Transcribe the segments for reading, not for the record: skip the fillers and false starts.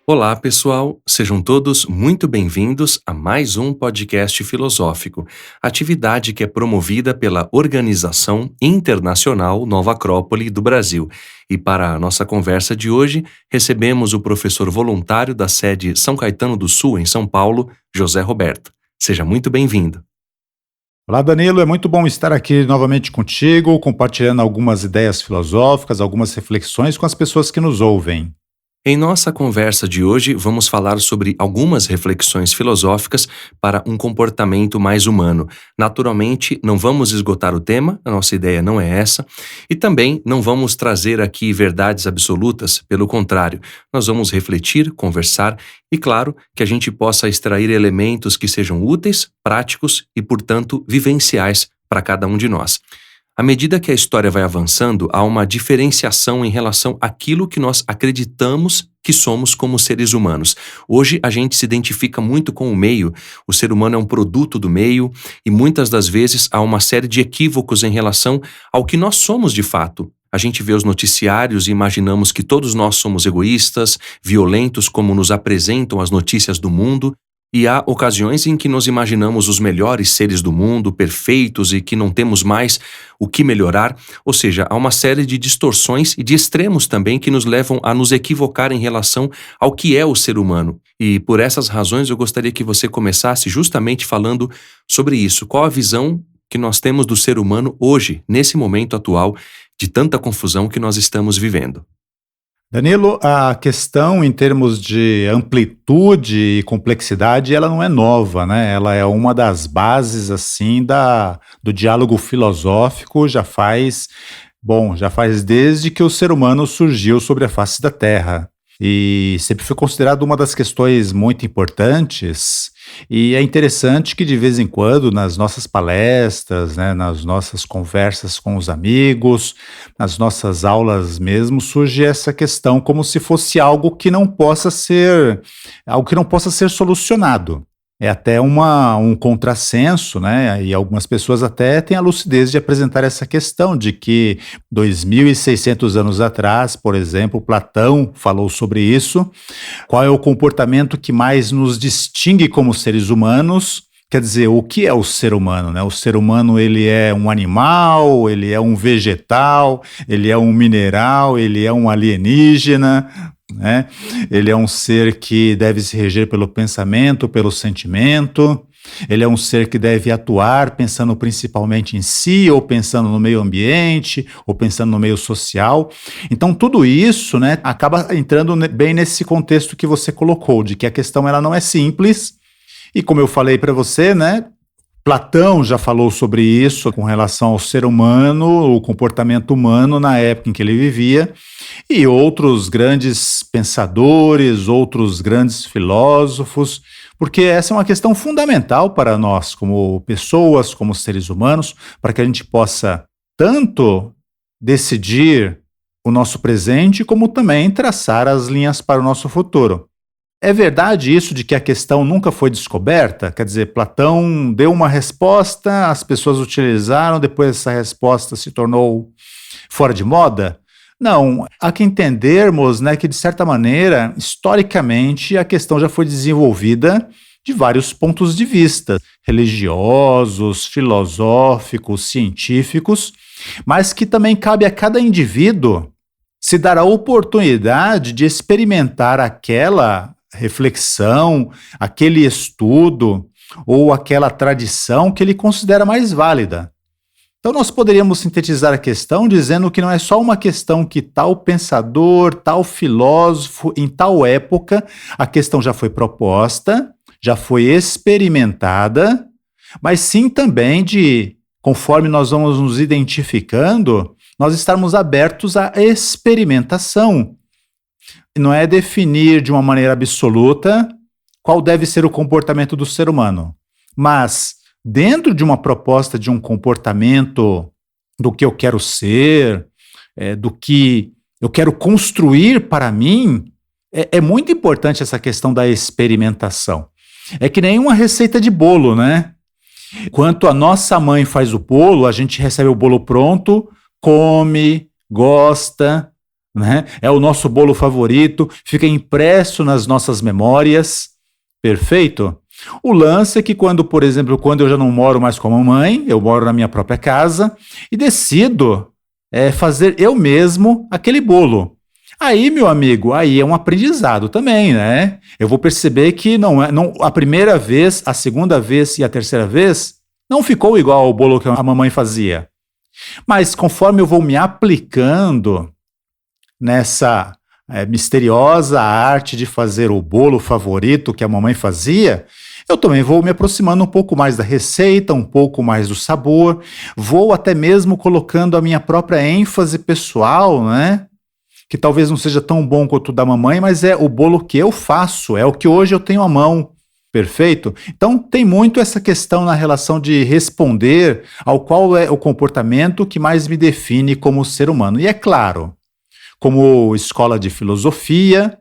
Olá, pessoal! Sejam todos muito bem-vindos a mais um podcast filosófico, atividade que é promovida pela Organização Internacional Nova Acrópole do Brasil. E para a nossa conversa de hoje, recebemos o professor voluntário da sede São Caetano do Sul, em São Paulo, José Roberto. Seja muito bem-vindo. Olá, Danilo, é muito bom estar aqui novamente contigo, compartilhando algumas ideias filosóficas, algumas reflexões com as pessoas que nos ouvem. Em nossa conversa de hoje, vamos falar sobre algumas reflexões filosóficas para um comportamento mais humano. Naturalmente, não vamos esgotar o tema, a nossa ideia não é essa, e também não vamos trazer aqui verdades absolutas, pelo contrário, nós vamos refletir, conversar e, claro, que a gente possa extrair elementos que sejam úteis, práticos e, portanto, vivenciais para cada um de nós. À medida que a história vai avançando, há uma diferenciação em relação àquilo que nós acreditamos que somos como seres humanos. Hoje a gente se identifica muito com o meio, o ser humano é um produto do meio e muitas das vezes há uma série de equívocos em relação ao que nós somos de fato. A gente vê os noticiários e imaginamos que todos nós somos egoístas, violentos como nos apresentam as notícias do mundo. E há ocasiões em que nos imaginamos os melhores seres do mundo, perfeitos e que não temos mais o que melhorar. Ou seja, há uma série de distorções e de extremos também que nos levam a nos equivocar em relação ao que é o ser humano. E por essas razões eu gostaria que você começasse justamente falando sobre isso. Qual a visão que nós temos do ser humano hoje, nesse momento atual de tanta confusão que nós estamos vivendo? Danilo, a questão em termos de amplitude e complexidade, ela não é nova, né? Ela é uma das bases, assim, do diálogo filosófico, já faz desde que o ser humano surgiu sobre a face da Terra. E sempre foi considerado uma das questões muito importantes, e é interessante que de vez em quando nas nossas palestras, né, nas nossas conversas com os amigos, nas nossas aulas mesmo, surge essa questão como se fosse algo que não possa ser solucionado. É até um contrassenso, né? E algumas pessoas até têm a lucidez de apresentar essa questão de que 2.600 anos atrás, por exemplo, Platão falou sobre isso. Qual é o comportamento que mais nos distingue como seres humanos? Quer dizer, o que é o ser humano, né? O ser humano, ele é um animal, ele é um vegetal, ele é um mineral, ele é um alienígena, né? Ele é um ser que deve se reger pelo pensamento, pelo sentimento. Ele é um ser que deve atuar pensando principalmente em si, ou pensando no meio ambiente, ou pensando no meio social. Então tudo isso, né, acaba entrando bem nesse contexto que você colocou, de que a questão ela não é simples. E como eu falei para você, né, Platão já falou sobre isso com relação ao ser humano, o comportamento humano na época em que ele vivia, e outros grandes pensadores, outros grandes filósofos, porque essa é uma questão fundamental para nós como pessoas, como seres humanos, para que a gente possa tanto decidir o nosso presente, como também traçar as linhas para o nosso futuro. É verdade isso de que a questão nunca foi descoberta? Quer dizer, Platão deu uma resposta, as pessoas utilizaram, depois essa resposta se tornou fora de moda? Não, há que entendermos, né, que de certa maneira, historicamente, a questão já foi desenvolvida de vários pontos de vista, religiosos, filosóficos, científicos, mas que também cabe a cada indivíduo se dar a oportunidade de experimentar aquela reflexão, aquele estudo ou aquela tradição que ele considera mais válida. Então nós poderíamos sintetizar a questão dizendo que não é só uma questão que tal pensador, tal filósofo, em tal época, a questão já foi proposta, já foi experimentada, mas sim também de, conforme nós vamos nos identificando, nós estarmos abertos à experimentação. Não é definir de uma maneira absoluta qual deve ser o comportamento do ser humano, mas dentro de uma proposta de um comportamento do que eu quero ser, do que eu quero construir para mim, é muito importante essa questão da experimentação. É que nem uma receita de bolo, né? Enquanto a nossa mãe faz o bolo, a gente recebe o bolo pronto, come, gosta, né? É o nosso bolo favorito, fica impresso nas nossas memórias, perfeito? O lance é que por exemplo, quando eu já não moro mais com a mamãe, eu moro na minha própria casa e decido fazer eu mesmo aquele bolo. Aí, meu amigo, aí é um aprendizado também, né? Eu vou perceber que não, a primeira vez, a segunda vez e a terceira vez não ficou igual ao bolo que a mamãe fazia. Mas conforme eu vou me aplicando nessa misteriosa arte de fazer o bolo favorito que a mamãe fazia, eu também vou me aproximando um pouco mais da receita, um pouco mais do sabor, vou até mesmo colocando a minha própria ênfase pessoal, né? Que talvez não seja tão bom quanto o da mamãe, mas é o bolo que eu faço, é o que hoje eu tenho à mão, perfeito? Então tem muito essa questão na relação de responder ao qual é o comportamento que mais me define como ser humano. E é claro, como escola de filosofia,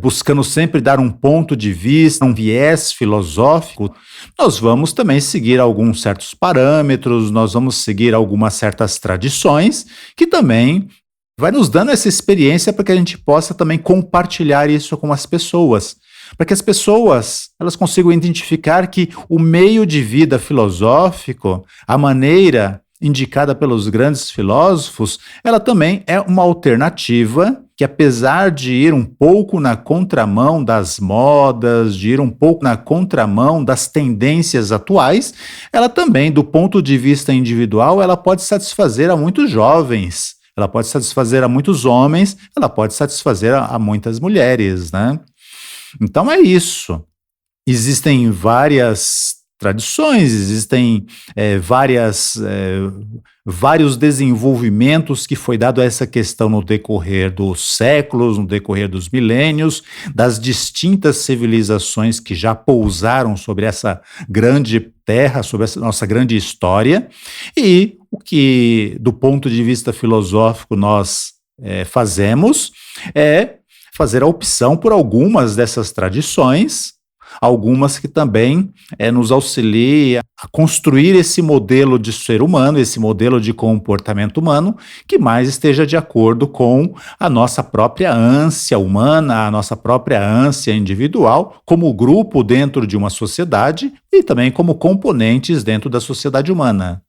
buscando sempre dar um ponto de vista, um viés filosófico, nós vamos também seguir alguns certos parâmetros, nós vamos seguir algumas certas tradições que também vai nos dando essa experiência para que a gente possa também compartilhar isso com as pessoas, para que as pessoas elas consigam identificar que o meio de vida filosófico, a maneira indicada pelos grandes filósofos, ela também é uma alternativa que, apesar de ir um pouco na contramão das modas, de ir um pouco na contramão das tendências atuais, ela também, do ponto de vista individual, ela pode satisfazer a muitos jovens, ela pode satisfazer a muitos homens, ela pode satisfazer a muitas mulheres, né? Então é isso. Existem várias tradições, existem vários desenvolvimentos que foi dado a essa questão no decorrer dos séculos, no decorrer dos milênios, das distintas civilizações que já pousaram sobre essa grande terra, sobre essa nossa grande história, e o que, do ponto de vista filosófico, nós fazemos é fazer a opção por algumas dessas tradições, algumas que também nos auxiliam a construir esse modelo de ser humano, esse modelo de comportamento humano, que mais esteja de acordo com a nossa própria ânsia humana, a nossa própria ânsia individual, como grupo dentro de uma sociedade e também como componentes dentro da sociedade humana.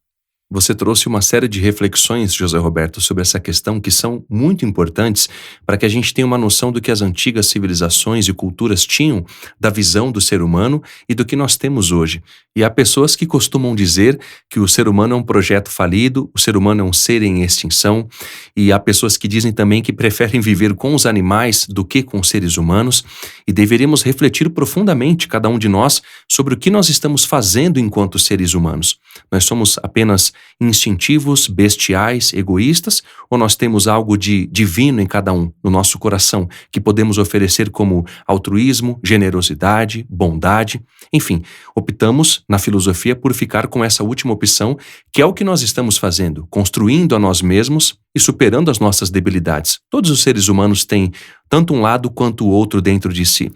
Você trouxe uma série de reflexões, José Roberto, sobre essa questão que são muito importantes para que a gente tenha uma noção do que as antigas civilizações e culturas tinham da visão do ser humano e do que nós temos hoje. E há pessoas que costumam dizer que o ser humano é um projeto falido, o ser humano é um ser em extinção, e há pessoas que dizem também que preferem viver com os animais do que com os seres humanos, e deveríamos refletir profundamente, cada um de nós, sobre o que nós estamos fazendo enquanto seres humanos. Nós somos apenas instintivos, bestiais, egoístas, ou nós temos algo de divino em cada um, no nosso coração, que podemos oferecer como altruísmo, generosidade, bondade? Enfim, optamos na filosofia por ficar com essa última opção, que é o que nós estamos fazendo, construindo a nós mesmos e superando as nossas debilidades. Todos os seres humanos têm tanto um lado quanto o outro dentro de si.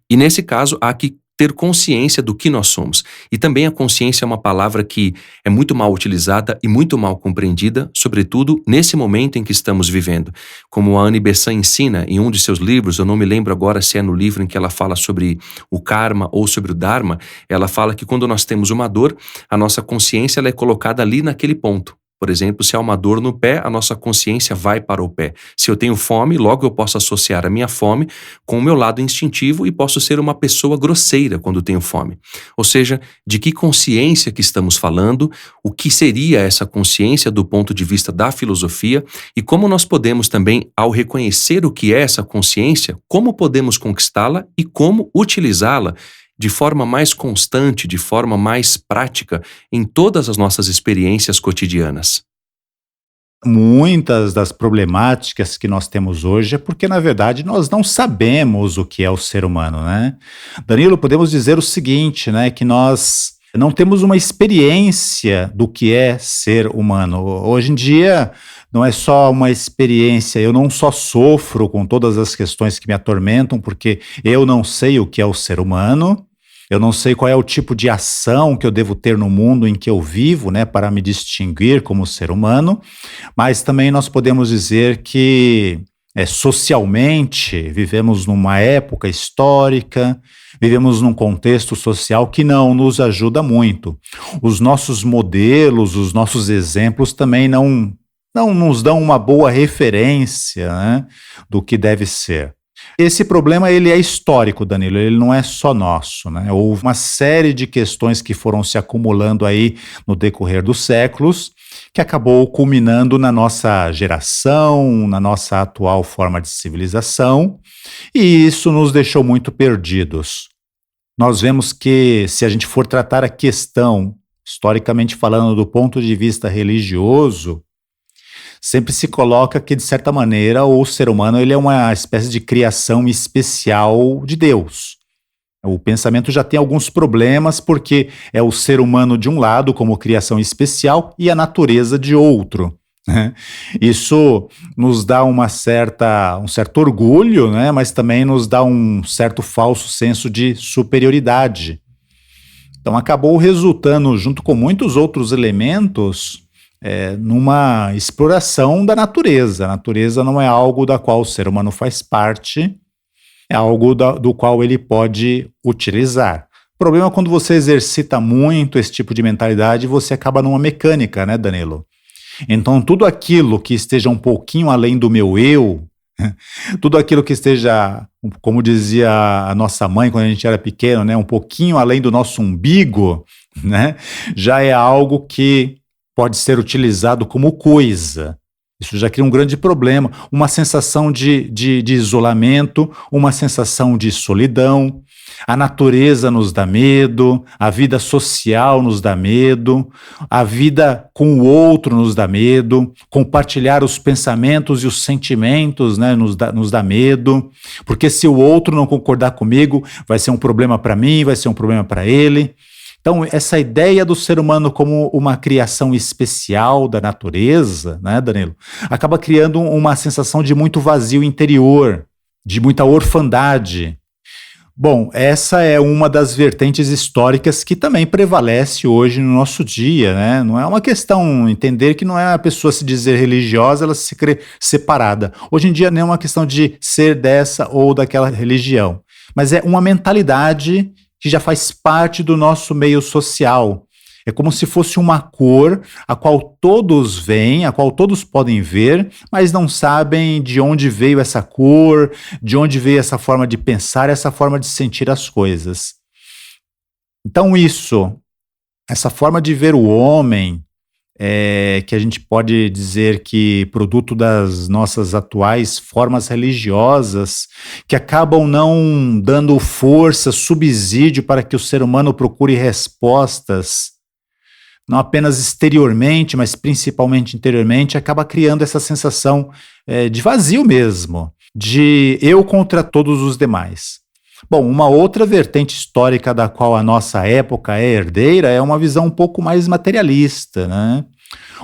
E nesse caso, há que ter consciência do que nós somos. E também a consciência é uma palavra que é muito mal utilizada e muito mal compreendida, sobretudo nesse momento em que estamos vivendo. Como a Annie Besant ensina em um de seus livros, eu não me lembro agora se é no livro em que ela fala sobre o karma ou sobre o dharma, ela fala que quando nós temos uma dor, a nossa consciência ela é colocada ali naquele ponto. Por exemplo, se há uma dor no pé, a nossa consciência vai para o pé. Se eu tenho fome, logo eu posso associar a minha fome com o meu lado instintivo e posso ser uma pessoa grosseira quando tenho fome. Ou seja, de que consciência que estamos falando, o que seria essa consciência do ponto de vista da filosofia e como nós podemos também, ao reconhecer o que é essa consciência, como podemos conquistá-la e como utilizá-la de forma mais constante, de forma mais prática em todas as nossas experiências cotidianas. Muitas das problemáticas que nós temos hoje é porque, na verdade, nós não sabemos o que é o ser humano, né? Danilo, podemos dizer o seguinte, né, que nós não temos uma experiência do que é ser humano. Hoje em dia, não é só uma experiência, eu não só sofro com todas as questões que me atormentam, porque eu não sei o que é o ser humano, Eu não sei qual é o tipo de ação que eu devo ter no mundo em que eu vivo, né, para me distinguir como ser humano, mas também nós podemos dizer que socialmente vivemos numa época histórica, vivemos num contexto social que não nos ajuda muito. Os nossos modelos, os nossos exemplos também não nos dão uma boa referência, né, do que deve ser. Esse problema ele é histórico, Danilo, ele não é só nosso, né? Houve uma série de questões que foram se acumulando aí no decorrer dos séculos, que acabou culminando na nossa geração, na nossa atual forma de civilização, e isso nos deixou muito perdidos. Nós vemos que, se a gente for tratar a questão, historicamente falando, do ponto de vista religioso, sempre se coloca que, de certa maneira, o ser humano ele é uma espécie de criação especial de Deus. O pensamento já tem alguns problemas, porque é o ser humano de um lado, como criação especial, e a natureza de outro, né? Isso nos dá um certo orgulho, né? Mas também nos dá um certo falso senso de superioridade. Então acabou resultando, junto com muitos outros elementos, numa exploração da natureza. A natureza não é algo da qual o ser humano faz parte, é algo do qual ele pode utilizar. O problema é quando você exercita muito esse tipo de mentalidade, você acaba numa mecânica, né, Danilo? Então, tudo aquilo que esteja um pouquinho além do meu eu, tudo aquilo que esteja, como dizia a nossa mãe quando a gente era pequeno, né, um pouquinho além do nosso umbigo, né, já é algo que pode ser utilizado como coisa. Isso já cria um grande problema, uma sensação de isolamento, uma sensação de solidão. A natureza nos dá medo, a vida social nos dá medo, a vida com o outro nos dá medo, compartilhar os pensamentos e os sentimentos, né, nos dá medo, porque se o outro não concordar comigo, vai ser um problema para mim, vai ser um problema para ele. Então, essa ideia do ser humano como uma criação especial da natureza, né, Danilo, acaba criando uma sensação de muito vazio interior, de muita orfandade. Bom, essa é uma das vertentes históricas que também prevalece hoje no nosso dia, né? Não é uma questão, entender que não é a pessoa se dizer religiosa, ela se crê separada. Hoje em dia não é uma questão de ser dessa ou daquela religião, mas é uma mentalidade que já faz parte do nosso meio social. É como se fosse uma cor a qual todos veem, a qual todos podem ver, mas não sabem de onde veio essa cor, de onde veio essa forma de pensar, essa forma de sentir as coisas. Então essa forma de ver o homem, que a gente pode dizer que produto das nossas atuais formas religiosas, que acabam não dando força, subsídio para que o ser humano procure respostas, não apenas exteriormente, mas principalmente interiormente, acaba criando essa sensação de vazio mesmo, de eu contra todos os demais. Bom, uma outra vertente histórica da qual a nossa época é herdeira é uma visão um pouco mais materialista, né?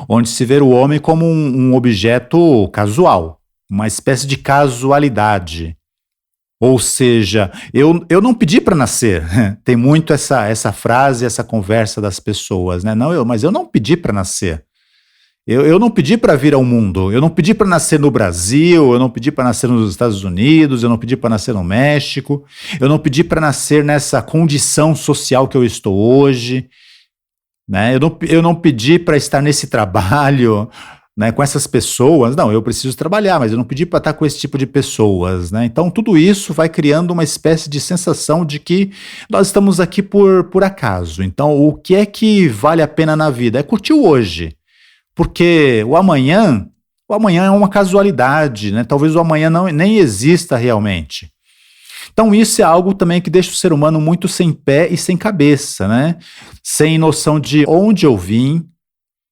Onde se vê o homem como um objeto casual, uma espécie de casualidade. Ou seja, eu não pedi para nascer. Tem muito essa frase, essa conversa das pessoas, né? Mas eu não pedi para nascer. Eu não pedi para vir ao mundo, eu não pedi para nascer no Brasil, eu não pedi para nascer nos Estados Unidos, eu não pedi para nascer no México, eu não pedi para nascer nessa condição social que eu estou hoje, né? Eu não pedi para estar nesse trabalho, né, com essas pessoas. Não, eu preciso trabalhar, mas eu não pedi para estar com esse tipo de pessoas, né? Então tudo isso vai criando uma espécie de sensação de que nós estamos aqui por acaso. Então o que é que vale a pena na vida? É curtir o hoje. Porque o amanhã é uma casualidade, né? Talvez o amanhã nem exista realmente. Então isso é algo também que deixa o ser humano muito sem pé e sem cabeça, né? Sem noção de onde eu vim,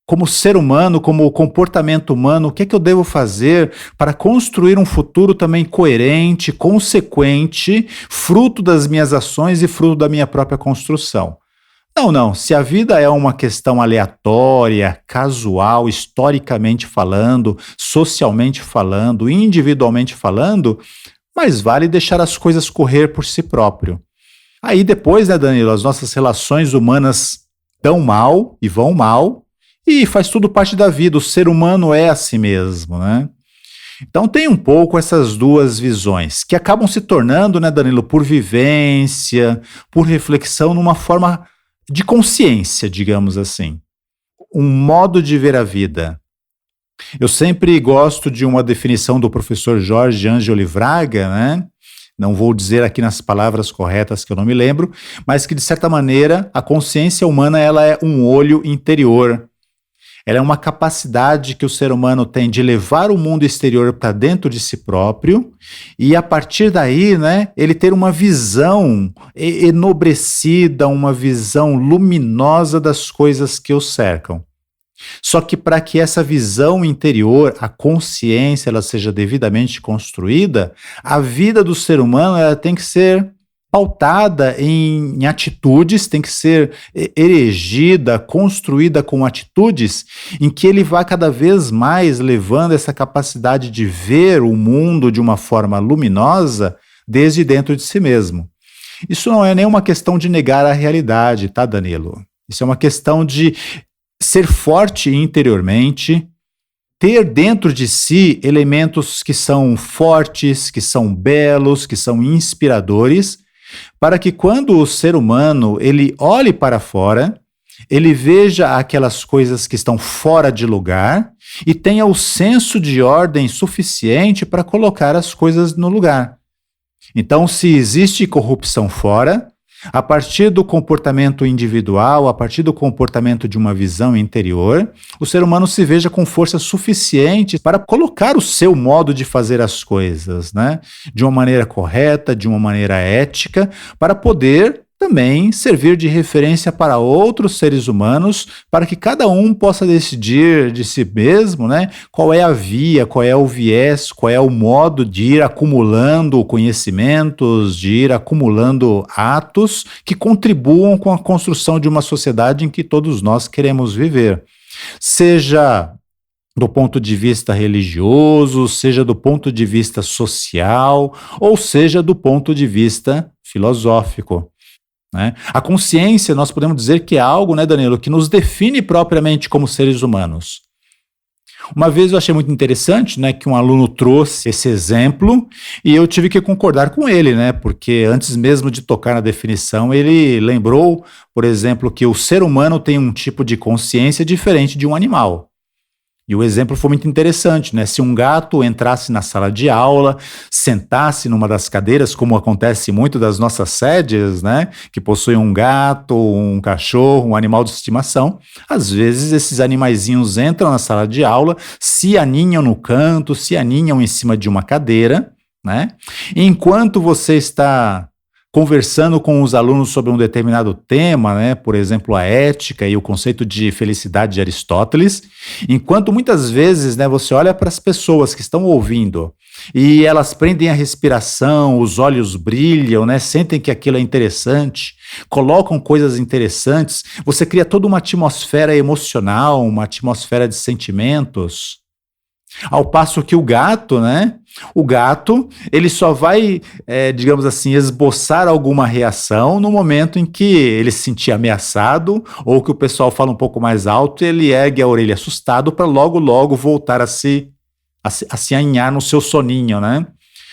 como ser humano, como comportamento humano, o que é que eu devo fazer para construir um futuro também coerente, consequente, fruto das minhas ações e fruto da minha própria construção. Não. Se a vida é uma questão aleatória, casual, historicamente falando, socialmente falando, individualmente falando, mais vale deixar as coisas correr por si próprio. Aí depois, né, Danilo, as nossas relações humanas dão mal e vão mal, e faz tudo parte da vida. O ser humano é assim mesmo, né? Então tem um pouco essas duas visões, que acabam se tornando, né, Danilo, por vivência, por reflexão, numa forma de consciência, digamos assim. Um modo de ver a vida. Eu sempre gosto de uma definição do professor Jorge Ângelo Livraga, né? Não vou dizer aqui nas palavras corretas que eu não me lembro, mas que de certa maneira a consciência humana ela é um olho interior. Ela é uma capacidade que o ser humano tem de levar o mundo exterior para dentro de si próprio e a partir daí, né, ele ter uma visão enobrecida, uma visão luminosa das coisas que o cercam. Só que para que essa visão interior, a consciência, ela seja devidamente construída, a vida do ser humano ela tem que ser pautada em atitudes, tem que ser erigida, construída com atitudes em que ele vá cada vez mais levando essa capacidade de ver o mundo de uma forma luminosa desde dentro de si mesmo. Isso não é nenhuma questão de negar a realidade, tá, Danilo? Isso é uma questão de ser forte interiormente, ter dentro de si elementos que são fortes, que são belos, que são inspiradores, para que quando o ser humano ele olhe para fora, ele veja aquelas coisas que estão fora de lugar e tenha o senso de ordem suficiente para colocar as coisas no lugar. Então, se existe corrupção fora, a partir do comportamento individual, a partir do comportamento de uma visão interior, o ser humano se veja com força suficiente para colocar o seu modo de fazer as coisas, né? De uma maneira correta, de uma maneira ética, para poder também servir de referência para outros seres humanos, para que cada um possa decidir de si mesmo, né, qual é a via, qual é o viés, qual é o modo de ir acumulando conhecimentos, de ir acumulando atos que contribuam com a construção de uma sociedade em que todos nós queremos viver. Seja do ponto de vista religioso, seja do ponto de vista social, ou seja do ponto de vista filosófico. Né? A consciência, nós podemos dizer que é algo, né, Danilo, que nos define propriamente como seres humanos. Uma vez eu achei muito interessante, né, que um aluno trouxe esse exemplo e eu tive que concordar com ele, né, porque antes mesmo de tocar na definição, ele lembrou, por exemplo, que o ser humano tem um tipo de consciência diferente de um animal. E o exemplo foi muito interessante, né? Se um gato entrasse na sala de aula, sentasse numa das cadeiras, como acontece muito das nossas sedes, né? Que possuem um gato, um cachorro, um animal de estimação, às vezes esses animaizinhos entram na sala de aula, se aninham no canto, se aninham em cima de uma cadeira, né? E enquanto você está conversando com os alunos sobre um determinado tema, né, por exemplo, a ética e o conceito de felicidade de Aristóteles, enquanto muitas vezes, né, você olha para as pessoas que estão ouvindo e elas prendem a respiração, os olhos brilham, né, sentem que aquilo é interessante, colocam coisas interessantes, você cria toda uma atmosfera emocional, uma atmosfera de sentimentos. Ao passo que o gato, né? O gato, ele só vai, digamos assim, esboçar alguma reação no momento em que ele se sentir ameaçado ou que o pessoal fala um pouco mais alto e ele ergue a orelha assustado para logo, logo voltar a se aninhar no seu soninho, né?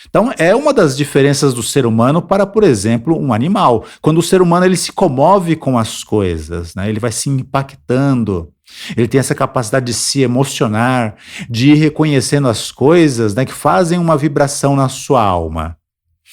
Então, é uma das diferenças do ser humano para, por exemplo, um animal. Quando o ser humano ele se comove com as coisas, né? Ele vai se impactando. Ele tem essa capacidade de se emocionar, de ir reconhecendo as coisas, né, que fazem uma vibração na sua alma.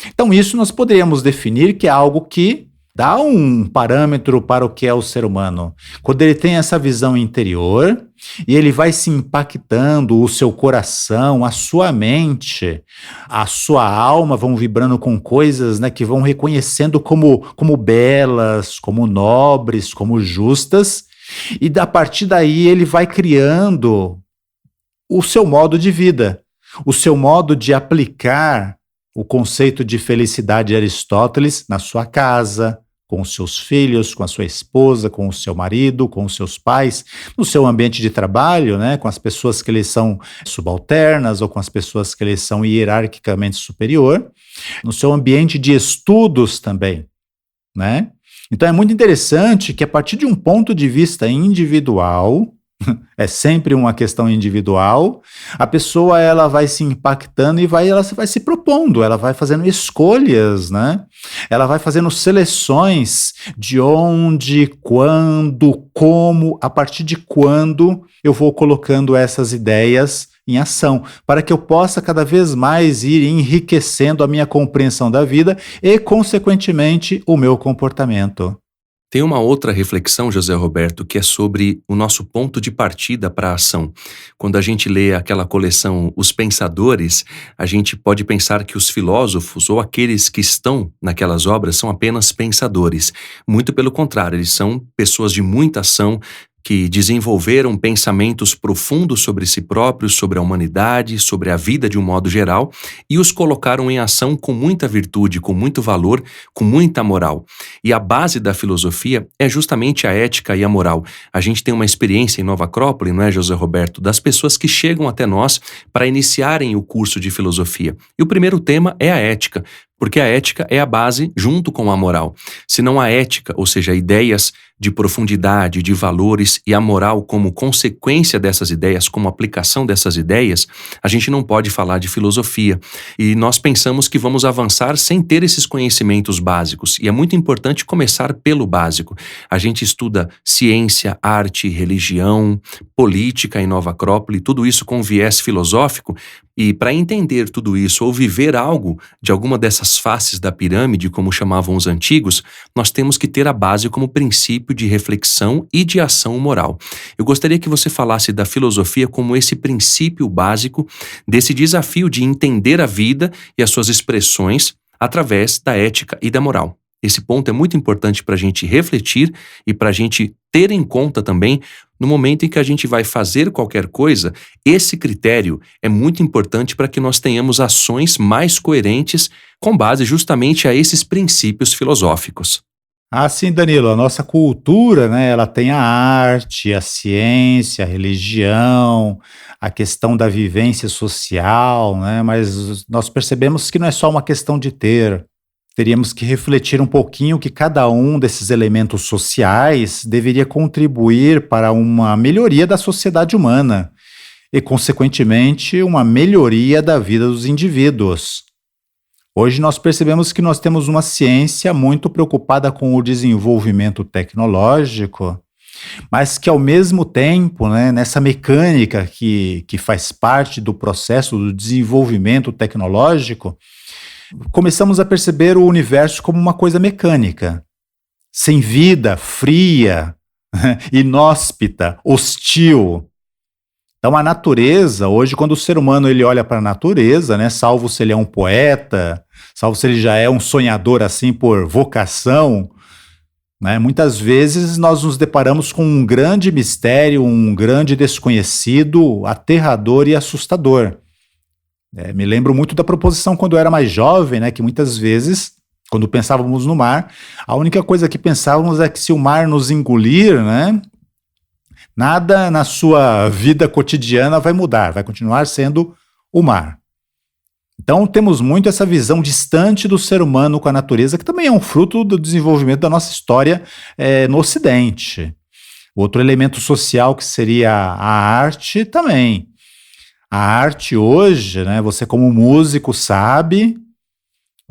Então, isso nós poderíamos definir que é algo que dá um parâmetro para o que é o ser humano. Quando ele tem essa visão interior e ele vai se impactando, o seu coração, a sua mente, a sua alma vão vibrando com coisas, né, que vão reconhecendo como belas, como nobres, como justas. E a partir daí ele vai criando o seu modo de vida, o seu modo de aplicar o conceito de felicidade de Aristóteles na sua casa, com os seus filhos, com a sua esposa, com o seu marido, com os seus pais, no seu ambiente de trabalho, né, com as pessoas que lhes são subalternas ou com as pessoas que lhes são hierarquicamente superior, no seu ambiente de estudos também. né? Então é muito interessante que a partir de um ponto de vista individual, é sempre uma questão individual, a pessoa ela vai se impactando e ela vai se propondo, ela vai fazendo escolhas, né? Ela vai fazendo seleções de onde, quando, como, a partir de quando eu vou colocando essas ideias em ação, para que eu possa cada vez mais ir enriquecendo a minha compreensão da vida e, consequentemente, o meu comportamento. Tem uma outra reflexão, José Roberto, que é sobre o nosso ponto de partida para a ação. Quando a gente lê aquela coleção Os Pensadores, a gente pode pensar que os filósofos ou aqueles que estão naquelas obras são apenas pensadores. Muito pelo contrário, eles são pessoas de muita ação, que desenvolveram pensamentos profundos sobre si próprios, sobre a humanidade, sobre a vida de um modo geral, e os colocaram em ação com muita virtude, com muito valor, com muita moral. E a base da filosofia é justamente a ética e a moral. A gente tem uma experiência em Nova Acrópole, não é, José Roberto, das pessoas que chegam até nós para iniciarem o curso de filosofia. E o primeiro tema é a ética, porque a ética é a base junto com a moral. Se não há ética, ou seja, ideias de profundidade, de valores e a moral como consequência dessas ideias, como aplicação dessas ideias, a gente não pode falar de filosofia. E nós pensamos que vamos avançar sem ter esses conhecimentos básicos. E é muito importante começar pelo básico. A gente estuda ciência, arte, religião, política em Nova Acrópole, tudo isso com viés filosófico. E para entender tudo isso ou viver algo de alguma dessas faces da pirâmide, como chamavam os antigos, nós temos que ter a base como princípio de reflexão e de ação moral. Eu gostaria que você falasse da filosofia como esse princípio básico desse desafio de entender a vida e as suas expressões através da ética e da moral. Esse ponto é muito importante para a gente refletir e para a gente ter em conta também no momento em que a gente vai fazer qualquer coisa. Esse critério é muito importante para que nós tenhamos ações mais coerentes com base justamente a esses princípios filosóficos. Ah, sim, Danilo, a nossa cultura, né, ela tem a arte, a ciência, a religião, a questão da vivência social, né, mas nós percebemos que não é só uma questão de ter. Teríamos que refletir um pouquinho que cada um desses elementos sociais deveria contribuir para uma melhoria da sociedade humana e, consequentemente, uma melhoria da vida dos indivíduos. Hoje nós percebemos que nós temos uma ciência muito preocupada com o desenvolvimento tecnológico, mas que ao mesmo tempo, né, nessa mecânica que faz parte do processo do desenvolvimento tecnológico, começamos a perceber o universo como uma coisa mecânica, sem vida, fria, inóspita, hostil. Então a natureza, hoje quando o ser humano ele olha para a natureza, né, salvo se ele é um poeta, salvo se ele já é um sonhador assim por vocação, né, muitas vezes nós nos deparamos com um grande mistério, um grande desconhecido, aterrador e assustador. Me lembro muito da proposição quando eu era mais jovem, né, que muitas vezes, quando pensávamos no mar, a única coisa que pensávamos é que se o mar nos engolir, né, nada na sua vida cotidiana vai mudar, vai continuar sendo o mar. Então temos muito essa visão distante do ser humano com a natureza, que também é um fruto do desenvolvimento da nossa história no Ocidente. Outro elemento social que seria a arte também. A arte hoje, né, você como músico sabe,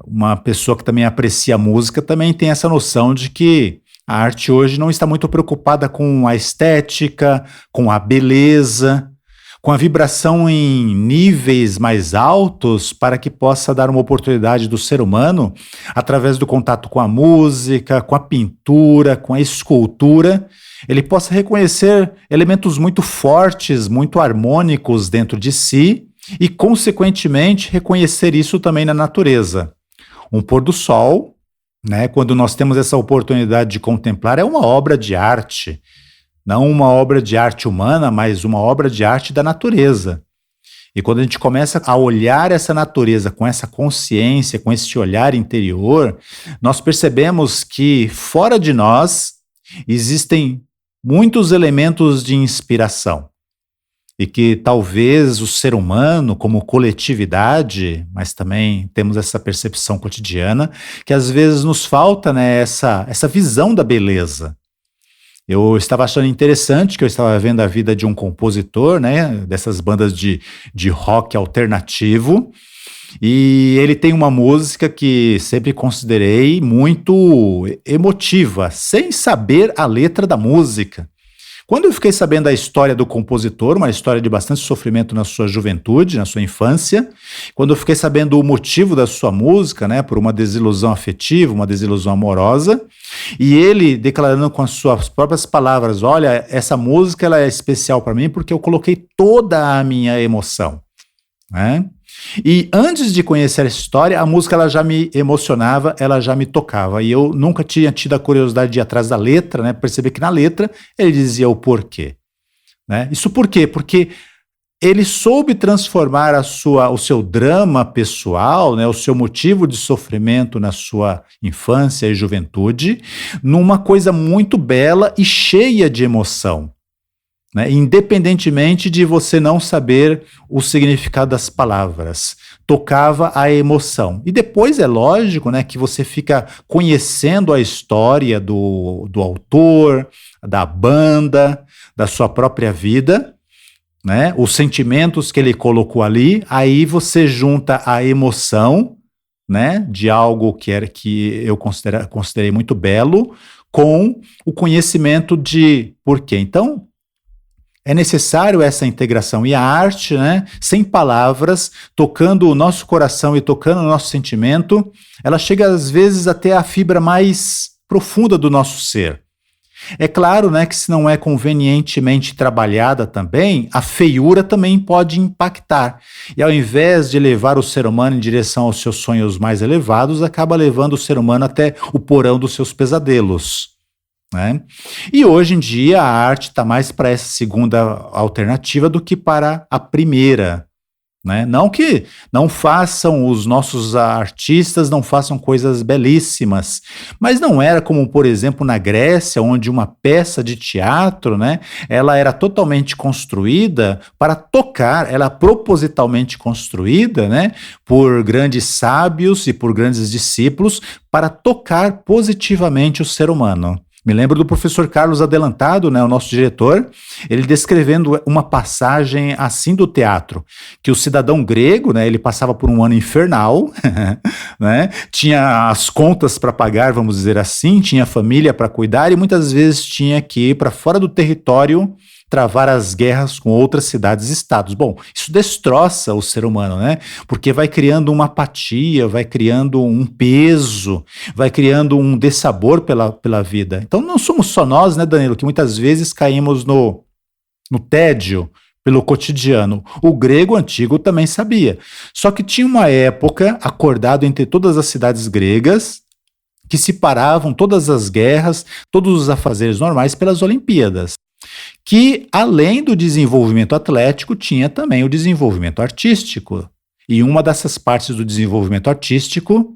uma pessoa que também aprecia música também tem essa noção de que a arte hoje não está muito preocupada com a estética, com a beleza, com a vibração em níveis mais altos para que possa dar uma oportunidade do ser humano, através do contato com a música, com a pintura, com a escultura, ele possa reconhecer elementos muito fortes, muito harmônicos dentro de si e, consequentemente, reconhecer isso também na natureza. Um pôr do sol, né, quando nós temos essa oportunidade de contemplar, é uma obra de arte. Não uma obra de arte humana, mas uma obra de arte da natureza. E quando a gente começa a olhar essa natureza com essa consciência, com esse olhar interior, nós percebemos que fora de nós existem muitos elementos de inspiração. e que talvez o ser humano, como coletividade, mas também temos essa percepção cotidiana, que às vezes nos falta, né, essa visão da beleza. Eu estava achando interessante que eu estava vendo a vida de um compositor, né, dessas bandas de rock alternativo, e ele tem uma música que sempre considerei muito emotiva, sem saber a letra da música. Quando eu fiquei sabendo da história do compositor, uma história de bastante sofrimento na sua juventude, na sua infância, quando eu fiquei sabendo o motivo da sua música, né, por uma desilusão afetiva, uma desilusão amorosa, e ele declarando com as suas próprias palavras, olha, essa música ela é especial para mim porque eu coloquei toda a minha emoção, né? E antes de conhecer essa história, a música ela já me emocionava, ela já me tocava. E eu nunca tinha tido a curiosidade de ir atrás da letra, né? Perceber que na letra ele dizia o porquê, né? Isso por quê? Porque ele soube transformar o seu drama pessoal, né, o seu motivo de sofrimento na sua infância e juventude, numa coisa muito bela e cheia de emoção, né, independentemente de você não saber o significado das palavras, tocava a emoção. E depois é lógico, né, que você fica conhecendo a história do autor, da banda, da sua própria vida, né, os sentimentos que ele colocou ali, aí você junta a emoção, né, de algo que eu considerei muito belo, com o conhecimento de porquê. Então, é necessário essa integração. E a arte, né, sem palavras, tocando o nosso coração e tocando o nosso sentimento, ela chega às vezes até a fibra mais profunda do nosso ser. É claro, né, que se não é convenientemente trabalhada também, a feiura também pode impactar. E ao invés de levar o ser humano em direção aos seus sonhos mais elevados, acaba levando o ser humano até o porão dos seus pesadelos, né? E hoje em dia a arte está mais para essa segunda alternativa do que para a primeira, né? Não que não façam os nossos artistas, não façam coisas belíssimas, mas não era como, por exemplo, na Grécia, onde uma peça de teatro, né, ela era totalmente construída para tocar, ela propositalmente construída, né, por grandes sábios e por grandes discípulos para tocar positivamente o ser humano. Me lembro do professor Carlos Adelantado, né, o nosso diretor, ele descrevendo uma passagem assim do teatro, que o cidadão grego, né, ele passava por um ano infernal, né, tinha as contas para pagar, vamos dizer assim, tinha família para cuidar e muitas vezes tinha que ir para fora do território travar as guerras com outras cidades e estados. Bom, isso destroça o ser humano, né? Porque vai criando uma apatia, vai criando um peso, vai criando um dessabor pela vida. Então não somos só nós, né, Danilo, que muitas vezes caímos no tédio pelo cotidiano. O grego antigo também sabia. Só que tinha uma época, acordado entre todas as cidades gregas, que se paravam todas as guerras, todos os afazeres normais pelas Olimpíadas. Que, além do desenvolvimento atlético, tinha também o desenvolvimento artístico. E uma dessas partes do desenvolvimento artístico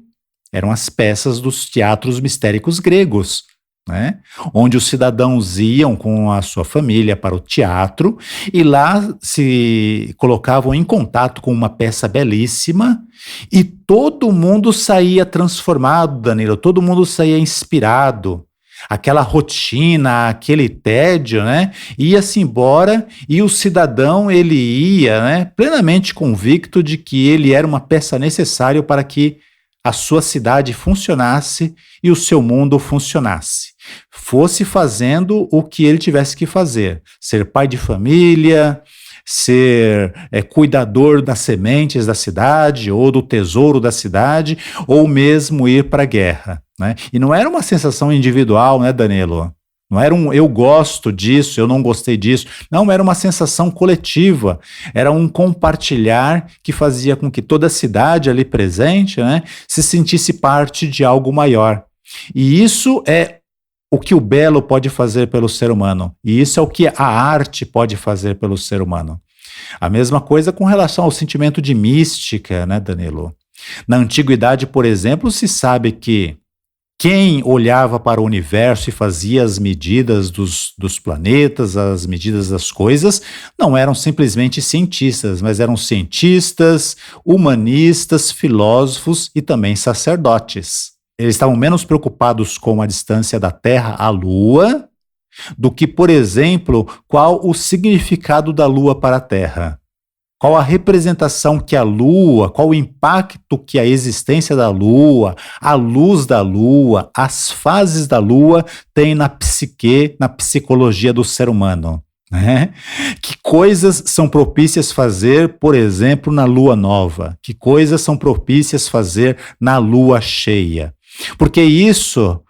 eram as peças dos teatros mistéricos gregos, né? Onde os cidadãos iam com a sua família para o teatro e lá se colocavam em contato com uma peça belíssima e todo mundo saía transformado, Danilo, todo mundo saía inspirado. Aquela rotina, aquele tédio, né, ia-se embora e o cidadão, ele ia, né, plenamente convicto de que ele era uma peça necessária para que a sua cidade funcionasse e o seu mundo funcionasse. Fosse fazendo o que ele tivesse que fazer, ser pai de família, ser cuidador das sementes da cidade ou do tesouro da cidade, ou mesmo ir para a guerra, né? E não era uma sensação individual, né, Danilo? Não era eu gosto disso, eu não gostei disso. Não, era uma sensação coletiva, era um compartilhar que fazia com que toda a cidade ali presente, né, se sentisse parte de algo maior. E isso é o que o belo pode fazer pelo ser humano. E isso é o que a arte pode fazer pelo ser humano. A mesma coisa com relação ao sentimento de mística, né, Danilo? Na antiguidade, por exemplo, se sabe que Quem olhava para o universo e fazia as medidas dos planetas, as medidas das coisas, não eram simplesmente cientistas, mas eram cientistas, humanistas, filósofos e também sacerdotes. Eles estavam menos preocupados com a distância da Terra à Lua do que, por exemplo, qual o significado da Lua para a Terra. Qual a representação que a Lua, qual o impacto que a existência da Lua, a luz da Lua, as fases da Lua tem na psique, na psicologia do ser humano, né? Que coisas são propícias fazer, por exemplo, na Lua nova? Que coisas são propícias fazer na Lua cheia? Porque isso,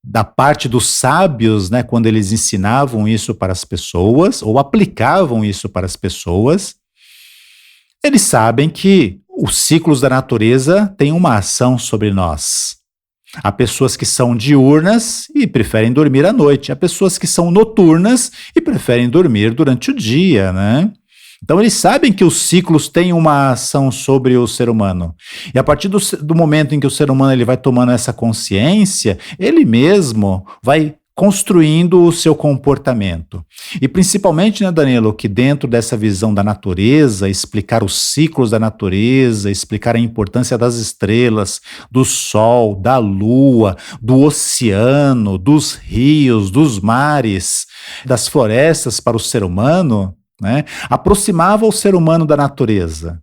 da parte dos sábios, né, quando eles ensinavam isso para as pessoas, ou aplicavam isso para as pessoas, eles sabem que os ciclos da natureza têm uma ação sobre nós. Há pessoas que são diurnas e preferem dormir à noite. Há pessoas que são noturnas e preferem dormir durante o dia, né? Então eles sabem que os ciclos têm uma ação sobre o ser humano. E a partir do momento em que o ser humano ele vai tomando essa consciência, ele mesmo vai construindo o seu comportamento. E principalmente, né, Danilo, que dentro dessa visão da natureza, explicar os ciclos da natureza, explicar a importância das estrelas, do sol, da lua, do oceano, dos rios, dos mares, das florestas para o ser humano, né, aproximava o ser humano da natureza.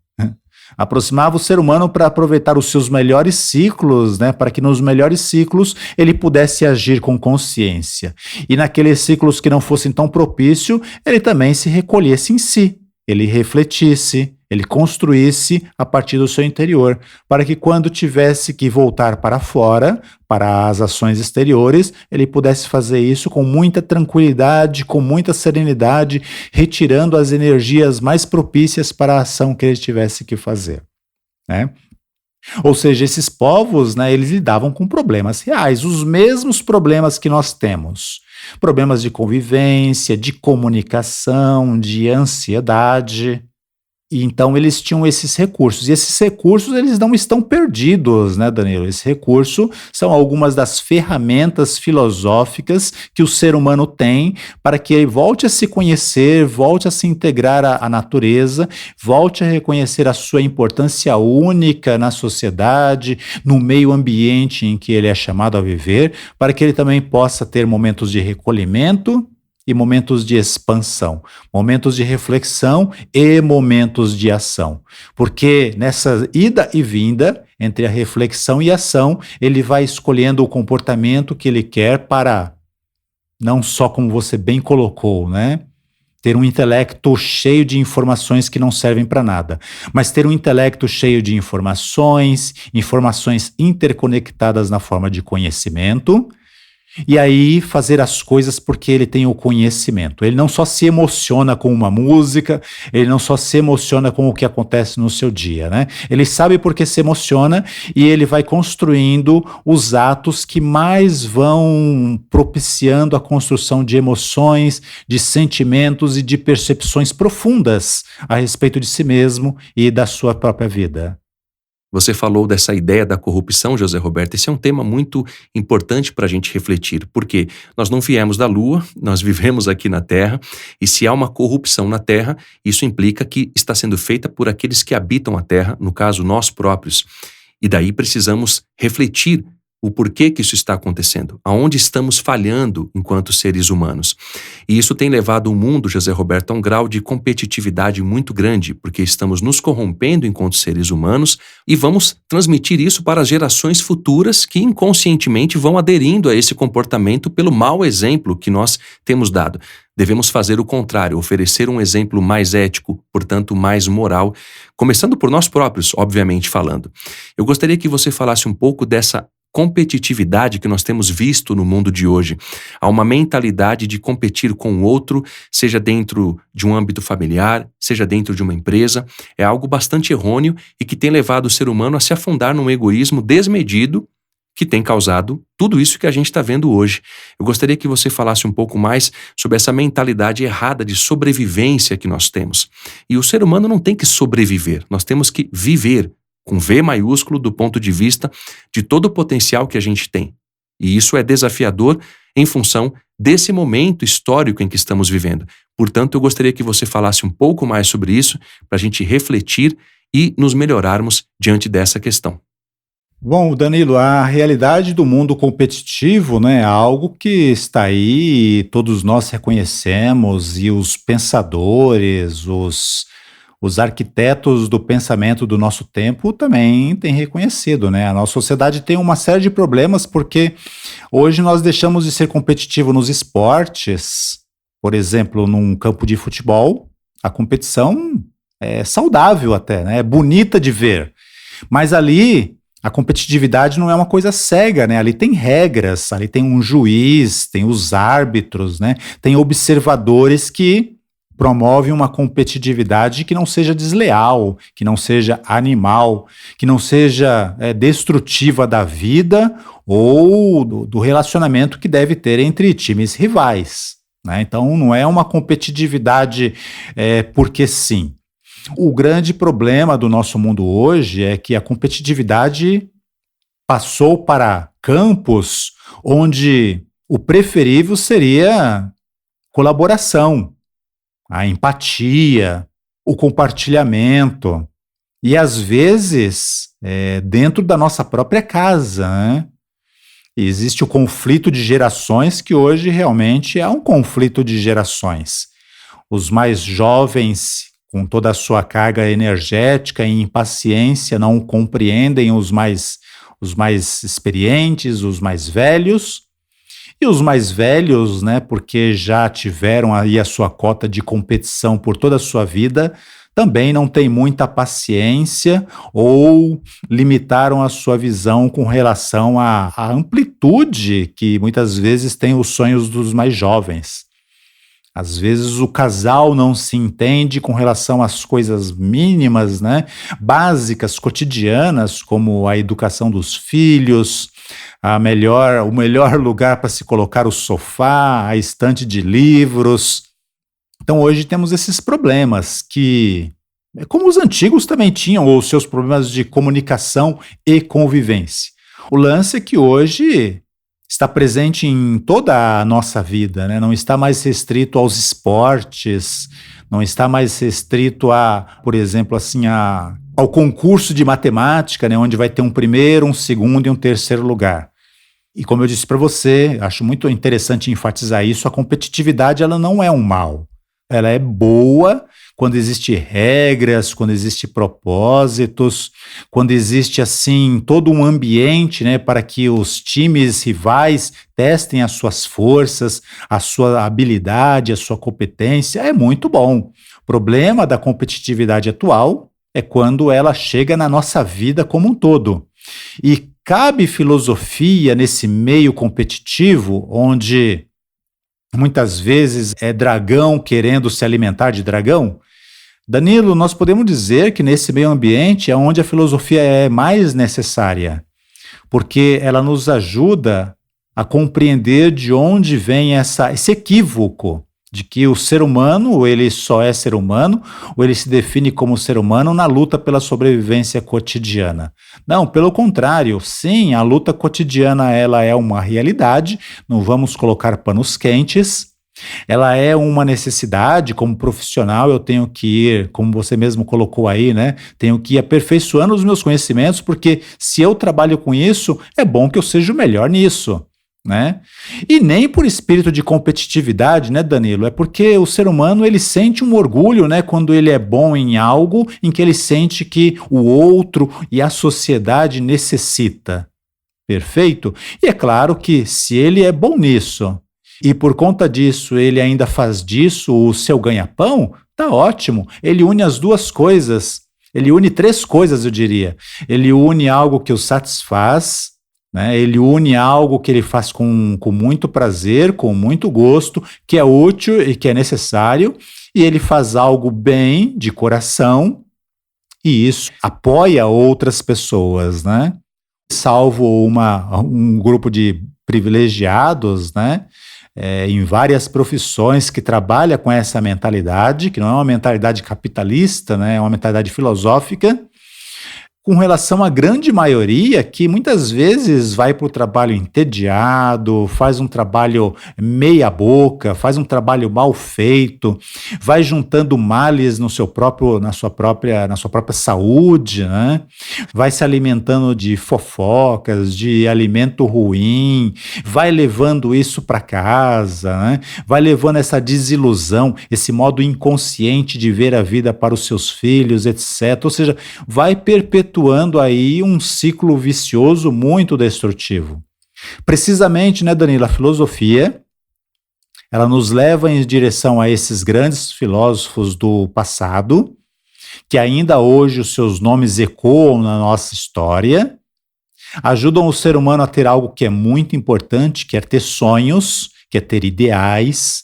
Aproximava o ser humano para aproveitar os seus melhores ciclos, né, para que nos melhores ciclos ele pudesse agir com consciência. E naqueles ciclos que não fossem tão propícios, ele também se recolhesse em si, ele refletisse, ele construísse a partir do seu interior, para que quando tivesse que voltar para fora, para as ações exteriores, ele pudesse fazer isso com muita tranquilidade, com muita serenidade, retirando as energias mais propícias para a ação que ele tivesse que fazer, né? Ou seja, esses povos, né, eles lidavam com problemas reais, os mesmos problemas que nós temos. Problemas de convivência, de comunicação, de ansiedade. E então eles tinham esses recursos. E esses recursos, eles não estão perdidos, né, Danilo? Esse recurso são algumas das ferramentas filosóficas que o ser humano tem para que ele volte a se conhecer, volte a se integrar à natureza, volte a reconhecer a sua importância única na sociedade, no meio ambiente em que ele é chamado a viver, para que ele também possa ter momentos de recolhimento e momentos de expansão, momentos de reflexão e momentos de ação. Porque nessa ida e vinda, entre a reflexão e a ação, ele vai escolhendo o comportamento que ele quer para, não só como você bem colocou, né? Ter um intelecto cheio de informações que não servem para nada, mas ter um intelecto cheio de informações, informações interconectadas na forma de conhecimento, e aí fazer as coisas porque ele tem o conhecimento. Ele não só se emociona com uma música, ele não só se emociona com o que acontece no seu dia, né? Ele sabe porque se emociona e ele vai construindo os atos que mais vão propiciando a construção de emoções, de sentimentos e de percepções profundas a respeito de si mesmo e da sua própria vida. Você falou dessa ideia da corrupção, José Roberto. Esse é um tema muito importante para a gente refletir, porque nós não viemos da Lua, nós vivemos aqui na Terra, e se há uma corrupção na Terra, isso implica que está sendo feita por aqueles que habitam a Terra, no caso, nós próprios. E daí precisamos refletir o porquê que isso está acontecendo, aonde estamos falhando enquanto seres humanos. E isso tem levado o mundo, José Roberto, a um grau de competitividade muito grande, porque estamos nos corrompendo enquanto seres humanos e vamos transmitir isso para as gerações futuras que inconscientemente vão aderindo a esse comportamento pelo mau exemplo que nós temos dado. Devemos fazer o contrário, oferecer um exemplo mais ético, portanto mais moral, começando por nós próprios, obviamente falando. Eu gostaria que você falasse um pouco dessa competitividade que nós temos visto no mundo de hoje. Há uma mentalidade de competir com o outro, seja dentro de um âmbito familiar, seja dentro de uma empresa. É algo bastante errôneo e que tem levado o ser humano a se afundar num egoísmo desmedido que tem causado tudo isso que a gente está vendo hoje. Eu gostaria que você falasse um pouco mais sobre essa mentalidade errada de sobrevivência que nós temos. E o ser humano não tem que sobreviver, nós temos que viver, com V maiúsculo, do ponto de vista de todo o potencial que a gente tem. E isso é desafiador em função desse momento histórico em que estamos vivendo. Portanto, eu gostaria que você falasse um pouco mais sobre isso, para a gente refletir e nos melhorarmos diante dessa questão. Bom, Danilo, a realidade do mundo competitivo, né, é algo que está aí e todos nós reconhecemos, e os pensadores, os arquitetos do pensamento do nosso tempo também têm reconhecido, né? A nossa sociedade tem uma série de problemas porque hoje nós deixamos de ser competitivo nos esportes. Por exemplo, num campo de futebol, a competição é saudável até, né? É bonita de ver. Mas ali a competitividade não é uma coisa cega, né? Ali tem regras, ali tem um juiz, tem os árbitros, né? Tem observadores que promovem uma competitividade que não seja desleal, que não seja animal, que não seja destrutiva da vida ou do relacionamento que deve ter entre times rivais, né? Então não é uma competitividade porque sim. O grande problema do nosso mundo hoje é que a competitividade passou para campos onde o preferível seria colaboração, a empatia, o compartilhamento, e às vezes dentro da nossa própria casa, né? Existe o conflito de gerações, que hoje realmente é um conflito de gerações. Os mais jovens, com toda a sua carga energética e impaciência, não compreendem os mais experientes, os mais velhos. E os mais velhos, né, porque já tiveram aí a sua cota de competição por toda a sua vida, também não têm muita paciência ou limitaram a sua visão com relação à amplitude que muitas vezes tem os sonhos dos mais jovens. Às vezes o casal não se entende com relação às coisas mínimas, né, básicas, cotidianas, como a educação dos filhos, o melhor lugar para se colocar o sofá, a estante de livros. Então hoje temos esses problemas que, como os antigos também tinham, os seus problemas de comunicação e convivência. O lance é que hoje está presente em toda a nossa vida, né? Não está mais restrito aos esportes, não está mais restrito por exemplo, assim, ao concurso de matemática, né? Onde vai ter um primeiro, um segundo e um terceiro lugar. E como eu disse para você, acho muito interessante enfatizar isso, a competitividade ela não é um mal. Ela é boa quando existem regras, quando existem propósitos, quando existe assim todo um ambiente, né, para que os times rivais testem as suas forças, a sua habilidade, a sua competência. É muito bom. O problema da competitividade atual é quando ela chega na nossa vida como um todo. E cabe filosofia nesse meio competitivo, onde muitas vezes é dragão querendo se alimentar de dragão? Danilo, nós podemos dizer que nesse meio ambiente é onde a filosofia é mais necessária, porque ela nos ajuda a compreender de onde vem esse equívoco de que o ser humano, ele só é ser humano, ou ele se define como ser humano na luta pela sobrevivência cotidiana. Não, pelo contrário, sim, a luta cotidiana ela é uma realidade, não vamos colocar panos quentes, ela é uma necessidade. Como profissional eu tenho que ir, como você mesmo colocou aí, né, tenho que ir aperfeiçoando os meus conhecimentos, porque se eu trabalho com isso, é bom que eu seja o melhor nisso, né? E nem por espírito de competitividade, né, Danilo? É porque o ser humano ele sente um orgulho, né, quando ele é bom em algo em que ele sente que o outro e a sociedade necessita. Perfeito? E é claro que se ele é bom nisso e por conta disso ele ainda faz disso o seu ganha-pão, tá ótimo. Ele une as duas coisas. Ele une três coisas, eu diria. Ele une algo que o satisfaz, né? Ele une algo que ele faz com muito prazer, com muito gosto, que é útil e que é necessário, e ele faz algo bem, de coração, e isso apoia outras pessoas, né? Salvo um grupo de privilegiados, né? Em várias profissões que trabalha com essa mentalidade, que não é uma mentalidade capitalista, né? É uma mentalidade filosófica. com relação à grande maioria que muitas vezes vai para o trabalho entediado, faz um trabalho meia boca, faz um trabalho mal feito, vai juntando males no seu próprio, na sua própria saúde, né? Vai se alimentando de fofocas, de alimento ruim, vai levando isso para casa, né? Vai levando essa desilusão, esse modo inconsciente de ver a vida para os seus filhos, etc. Ou seja, vai perpetuando aí um ciclo vicioso muito destrutivo. Precisamente, né, Danilo, a filosofia, ela nos leva em direção a esses grandes filósofos do passado, que ainda hoje os seus nomes ecoam na nossa história, ajudam o ser humano a ter algo que é muito importante, que é ter sonhos, que é ter ideais,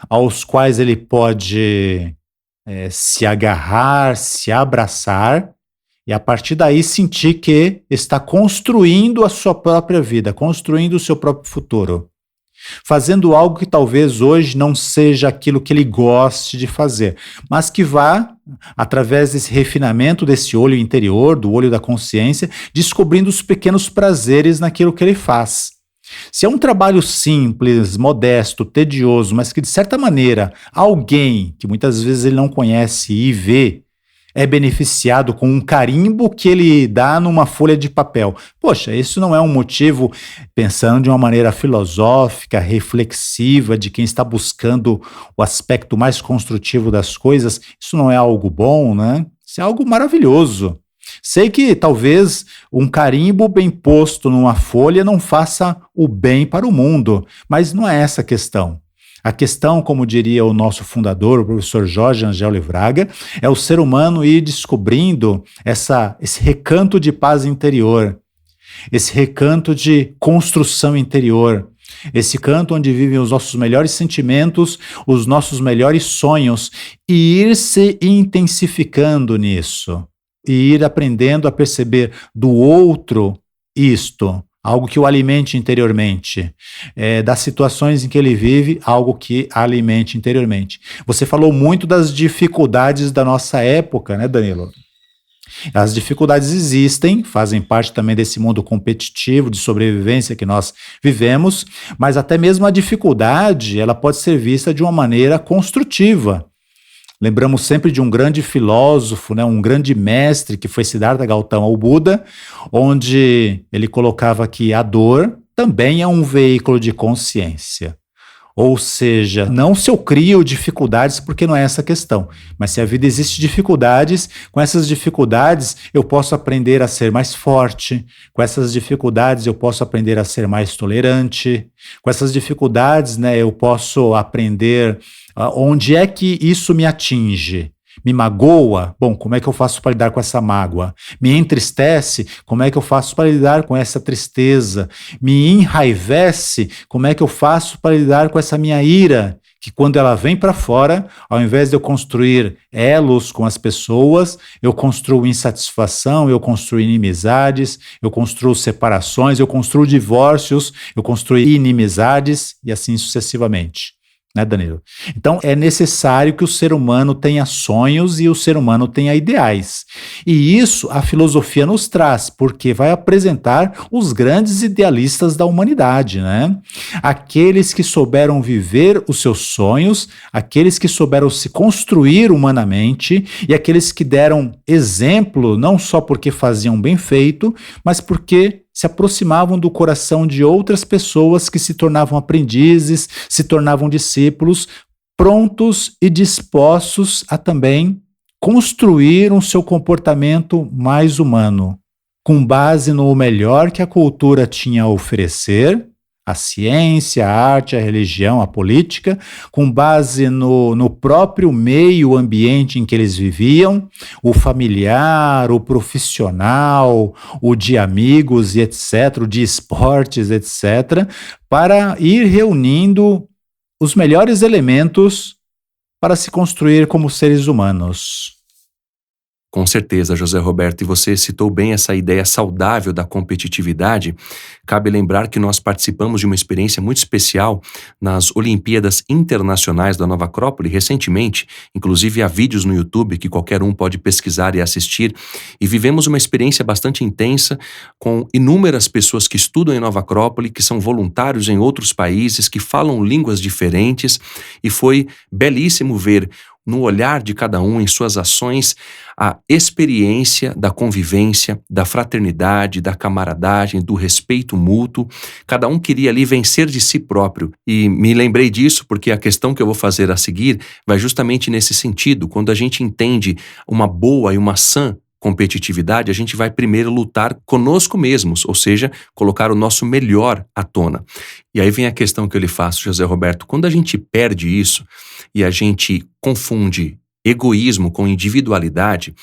aos quais ele pode se agarrar, se abraçar, e a partir daí sentir que está construindo a sua própria vida, construindo o seu próprio futuro. Fazendo algo que talvez hoje não seja aquilo que ele goste de fazer, mas que vá, através desse refinamento desse olho interior, do olho da consciência, descobrindo os pequenos prazeres naquilo que ele faz. Se é um trabalho simples, modesto, tedioso, mas que de certa maneira alguém que muitas vezes ele não conhece e vê, é beneficiado com um carimbo que ele dá numa folha de papel. Poxa, isso não é um motivo, pensando de uma maneira filosófica, reflexiva, de quem está buscando o aspecto mais construtivo das coisas, isso não é algo bom, né? Isso é algo maravilhoso. Sei que talvez um carimbo bem posto numa folha não faça o bem para o mundo, mas não é essa a questão. A questão, como diria o nosso fundador, o professor Jorge Angeli Fraga, é o ser humano ir descobrindo esse recanto de paz interior, esse recanto de construção interior, esse canto onde vivem os nossos melhores sentimentos, os nossos melhores sonhos, e ir se intensificando nisso, e ir aprendendo a perceber do outro isto, algo que o alimente interiormente, das situações em que ele vive, algo que alimente interiormente. Você falou muito das dificuldades da nossa época, né, Danilo? As dificuldades existem, fazem parte também desse mundo competitivo de sobrevivência que nós vivemos, mas até mesmo a dificuldade, ela pode ser vista de uma maneira construtiva. Lembramos sempre de um grande filósofo, né, um grande mestre que foi Siddhartha Gautama, o Buda, onde ele colocava que a dor também é um veículo de consciência. Ou seja, não se eu crio dificuldades, porque não é essa a questão, mas se a vida existe dificuldades, com essas dificuldades eu posso aprender a ser mais forte, com essas dificuldades eu posso aprender a ser mais tolerante, com essas dificuldades, né, eu posso aprender onde é que isso me atinge. Me magoa? Bom, como é que eu faço para lidar com essa mágoa? Me entristece? Como é que eu faço para lidar com essa tristeza? Me enraivece? Como é que eu faço para lidar com essa minha ira? Que quando ela vem para fora, ao invés de eu construir elos com as pessoas, eu construo insatisfação, eu construo inimizades, eu construo separações, eu construo divórcios, eu construo inimizades e assim sucessivamente. Né, Danilo? Então é necessário que o ser humano tenha sonhos e o ser humano tenha ideais. E isso a filosofia nos traz, porque vai apresentar os grandes idealistas da humanidade, né? Aqueles que souberam viver os seus sonhos, aqueles que souberam se construir humanamente e aqueles que deram exemplo não só porque faziam bem feito, mas porque se aproximavam do coração de outras pessoas que se tornavam aprendizes, se tornavam discípulos, prontos e dispostos a também construir um seu comportamento mais humano, com base no melhor que a cultura tinha a oferecer, a ciência, a arte, a religião, a política, com base no próprio meio ambiente em que eles viviam, o familiar, o profissional, o de amigos e etc., o de esportes, etc., para ir reunindo os melhores elementos para se construir como seres humanos. Com certeza, José Roberto, e você citou bem essa ideia saudável da competitividade. Cabe lembrar que nós participamos de uma experiência muito especial nas Olimpíadas Internacionais da Nova Acrópole recentemente, inclusive há vídeos no YouTube que qualquer um pode pesquisar e assistir, e vivemos uma experiência bastante intensa com inúmeras pessoas que estudam em Nova Acrópole, que são voluntários em outros países, que falam línguas diferentes, e foi belíssimo ver no olhar de cada um, em suas ações, a experiência da convivência, da fraternidade, da camaradagem, do respeito mútuo. Cada um queria ali vencer de si próprio. E me lembrei disso porque a questão que eu vou fazer a seguir vai justamente nesse sentido. Quando a gente entende uma boa e uma sã competitividade, a gente vai primeiro lutar conosco mesmos, ou seja, colocar o nosso melhor à tona. E aí vem a questão que eu lhe faço, José Roberto, quando a gente perde isso e a gente confunde egoísmo com individualidade,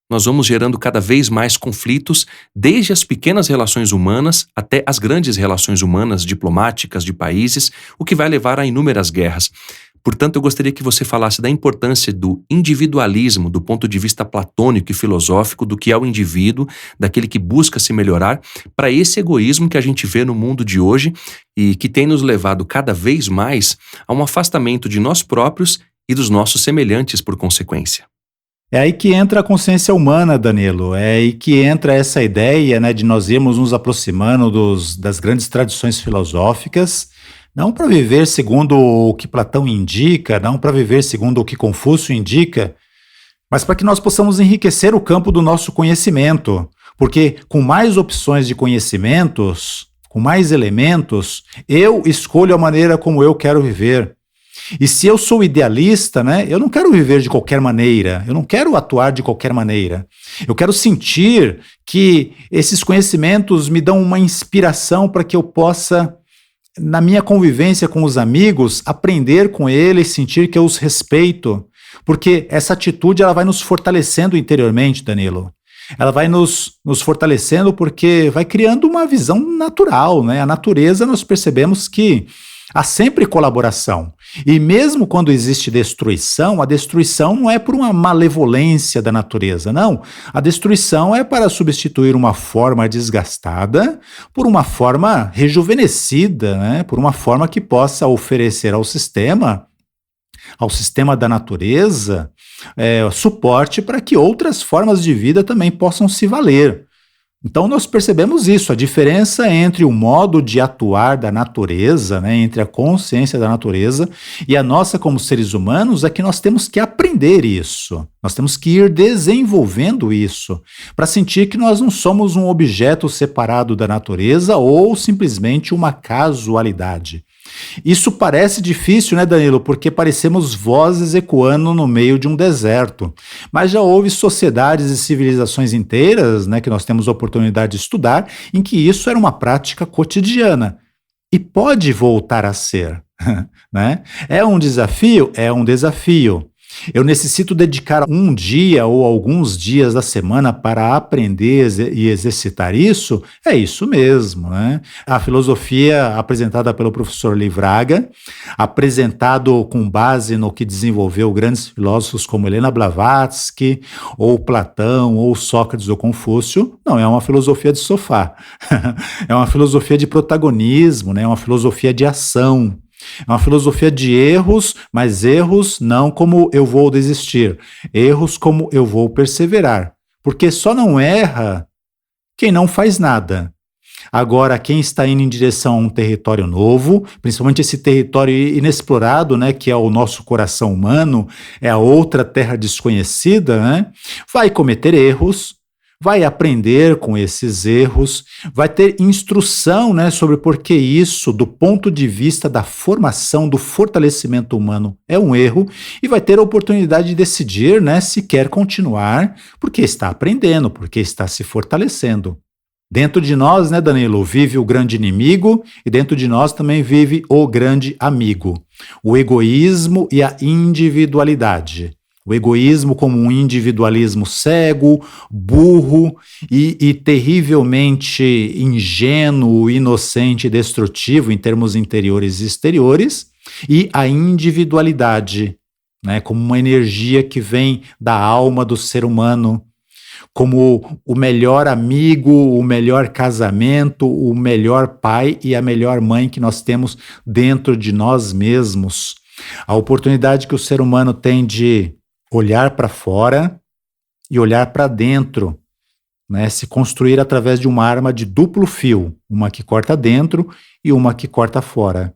nós vamos gerando cada vez mais conflitos, desde as pequenas relações humanas até as grandes relações humanas diplomáticas de países, o que vai levar a inúmeras guerras. Portanto, eu gostaria que você falasse da importância do individualismo do ponto de vista platônico e filosófico, do que é o indivíduo, daquele que busca se melhorar, para esse egoísmo que a gente vê no mundo de hoje e que tem nos levado cada vez mais a um afastamento de nós próprios e dos nossos semelhantes por consequência. É aí que entra a consciência humana, Danilo. É aí que entra essa ideia, né, de nós irmos nos aproximando das grandes tradições filosóficas, não para viver segundo o que Platão indica, não para viver segundo o que Confúcio indica, mas para que nós possamos enriquecer o campo do nosso conhecimento. Porque com mais opções de conhecimentos, com mais elementos, eu escolho a maneira como eu quero viver. E se eu sou idealista, né, eu não quero viver de qualquer maneira, eu não quero atuar de qualquer maneira. Eu quero sentir que esses conhecimentos me dão uma inspiração para que eu possa, na minha convivência com os amigos, aprender com eles, sentir que eu os respeito. Porque essa atitude ela vai nos fortalecendo interiormente, Danilo. Ela vai nos fortalecendo porque vai criando uma visão natural, né? A natureza, nós percebemos que há sempre colaboração. E mesmo quando existe destruição, a destruição não é por uma malevolência da natureza, não. A destruição é para substituir uma forma desgastada por uma forma rejuvenescida, né? Por uma forma que possa oferecer ao sistema da natureza, suporte para que outras formas de vida também possam se valer. Então nós percebemos isso, a diferença entre o modo de atuar da natureza, né, entre a consciência da natureza e a nossa como seres humanos, é que nós temos que aprender isso, nós temos que ir desenvolvendo isso, para sentir que nós não somos um objeto separado da natureza ou simplesmente uma casualidade. Isso parece difícil, né, Danilo? Porque parecemos vozes ecoando no meio de um deserto. Mas já houve sociedades e civilizações inteiras, né, que nós temos a oportunidade de estudar, em que isso era uma prática cotidiana. E pode voltar a ser, né? É um desafio? É um desafio. Eu necessito dedicar um dia ou alguns dias da semana para aprender e exercitar isso? É isso mesmo, né? A filosofia apresentada pelo professor Livraga, apresentado com base no que desenvolveu grandes filósofos como Helena Blavatsky, ou Platão, ou Sócrates ou Confúcio, não é uma filosofia de sofá. É uma filosofia de protagonismo, né? É uma filosofia de ação. É uma filosofia de erros, mas erros não como eu vou desistir, erros como eu vou perseverar. Porque só não erra quem não faz nada. Agora, quem está indo em direção a um território novo, principalmente esse território inexplorado, né, que é o nosso coração humano, é a outra terra desconhecida, né, vai cometer erros, vai aprender com esses erros, vai ter instrução, né, sobre por que isso, do ponto de vista da formação, do fortalecimento humano, é um erro, e vai ter a oportunidade de decidir, né, se quer continuar, porque está aprendendo, porque está se fortalecendo. Dentro de nós, né, Danilo, vive o grande inimigo e dentro de nós também vive o grande amigo, o egoísmo e a individualidade. O egoísmo como um individualismo cego, burro e terrivelmente ingênuo, inocente e destrutivo em termos interiores e exteriores, e a individualidade, né, como uma energia que vem da alma do ser humano, como o melhor amigo, o melhor casamento, o melhor pai e a melhor mãe que nós temos dentro de nós mesmos. A oportunidade que o ser humano tem de olhar para fora e olhar para dentro, né? Se construir através de uma arma de duplo fio, uma que corta dentro e uma que corta fora.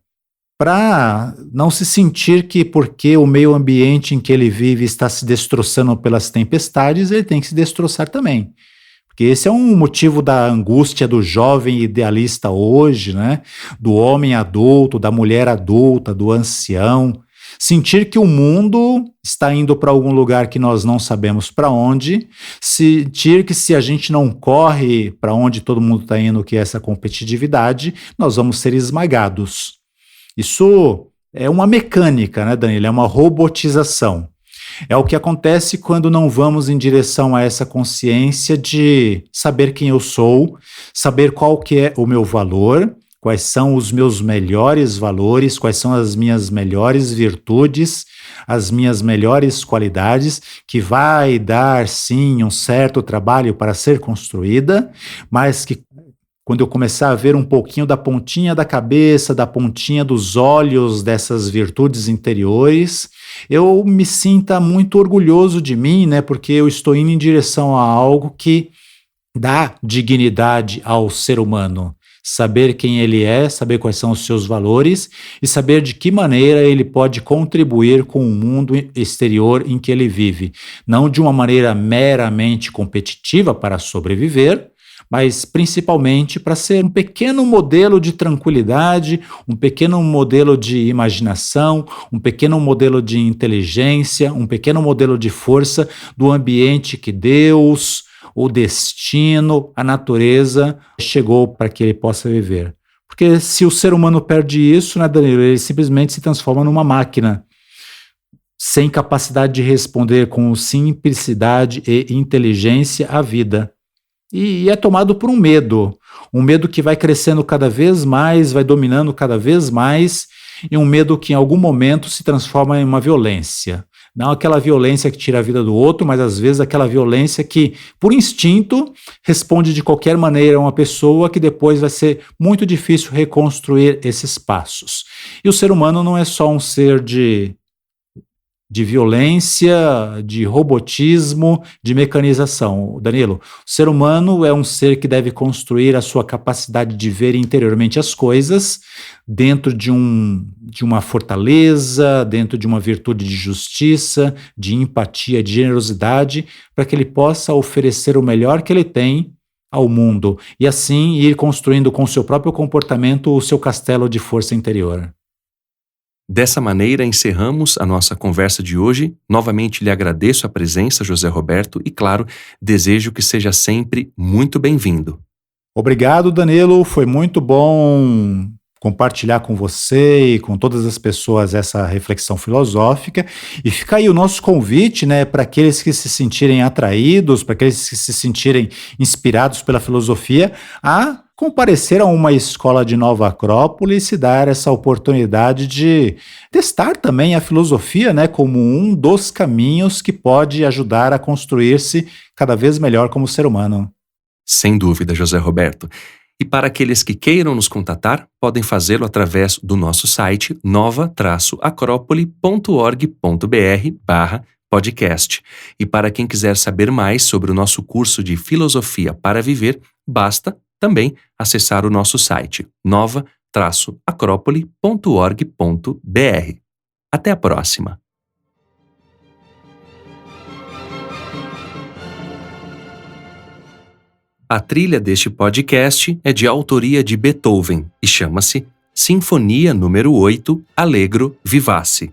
Para não se sentir que porque o meio ambiente em que ele vive está se destroçando pelas tempestades, ele tem que se destroçar também. Porque esse é um motivo da angústia do jovem idealista hoje, né? Do homem adulto, da mulher adulta, do ancião. Sentir que o mundo está indo para algum lugar que nós não sabemos para onde, sentir que se a gente não corre para onde todo mundo está indo, que é essa competitividade, nós vamos ser esmagados. Isso é uma mecânica, né, Danilo? É uma robotização. É o que acontece quando não vamos em direção a essa consciência de saber quem eu sou, saber qual que é o meu valor, quais são os meus melhores valores, quais são as minhas melhores virtudes, as minhas melhores qualidades, que vai dar, sim, um certo trabalho para ser construída, mas que quando eu começar a ver um pouquinho da pontinha da cabeça, da pontinha dos olhos dessas virtudes interiores, eu me sinta muito orgulhoso de mim, né? Porque eu estou indo em direção a algo que dá dignidade ao ser humano. Saber quem ele é, saber quais são os seus valores e saber de que maneira ele pode contribuir com o mundo exterior em que ele vive. Não de uma maneira meramente competitiva para sobreviver, mas principalmente para ser um pequeno modelo de tranquilidade, um pequeno modelo de imaginação, um pequeno modelo de inteligência, um pequeno modelo de força do ambiente que Deus, o destino, a natureza chegou para que ele possa viver. Porque se o ser humano perde isso, né, Danilo, ele simplesmente se transforma numa máquina, sem capacidade de responder com simplicidade e inteligência à vida. E é tomado por um medo que vai crescendo cada vez mais, vai dominando cada vez mais, e um medo que em algum momento se transforma em uma violência. Não aquela violência que tira a vida do outro, mas às vezes aquela violência que, por instinto, responde de qualquer maneira a uma pessoa que depois vai ser muito difícil reconstruir esses passos. E o ser humano não é só um ser de violência, de robotismo, de mecanização. Danilo, o ser humano é um ser que deve construir a sua capacidade de ver interiormente as coisas dentro de uma fortaleza, dentro de uma virtude de justiça, de empatia, de generosidade, para que ele possa oferecer o melhor que ele tem ao mundo e assim ir construindo com o seu próprio comportamento o seu castelo de força interior. Dessa maneira, encerramos a nossa conversa de hoje. Novamente lhe agradeço a presença, José Roberto, e, claro, desejo que seja sempre muito bem-vindo. Obrigado, Danilo. Foi muito bom compartilhar com você e com todas as pessoas essa reflexão filosófica. E fica aí o nosso convite, né, para aqueles que se sentirem atraídos, para aqueles que se sentirem inspirados pela filosofia, a comparecer a uma escola de Nova Acrópole e se dar essa oportunidade de testar também a filosofia, né, como um dos caminhos que pode ajudar a construir-se cada vez melhor como ser humano. Sem dúvida, José Roberto. E para aqueles que queiram nos contatar, podem fazê-lo através do nosso site nova-acrópole.org.br/podcast. E para quem quiser saber mais sobre o nosso curso de Filosofia para Viver, basta também acessar o nosso site nova-acrópole.org.br. Até a próxima! A trilha deste podcast é de autoria de Beethoven e chama-se Sinfonia número 8, Allegro Vivace.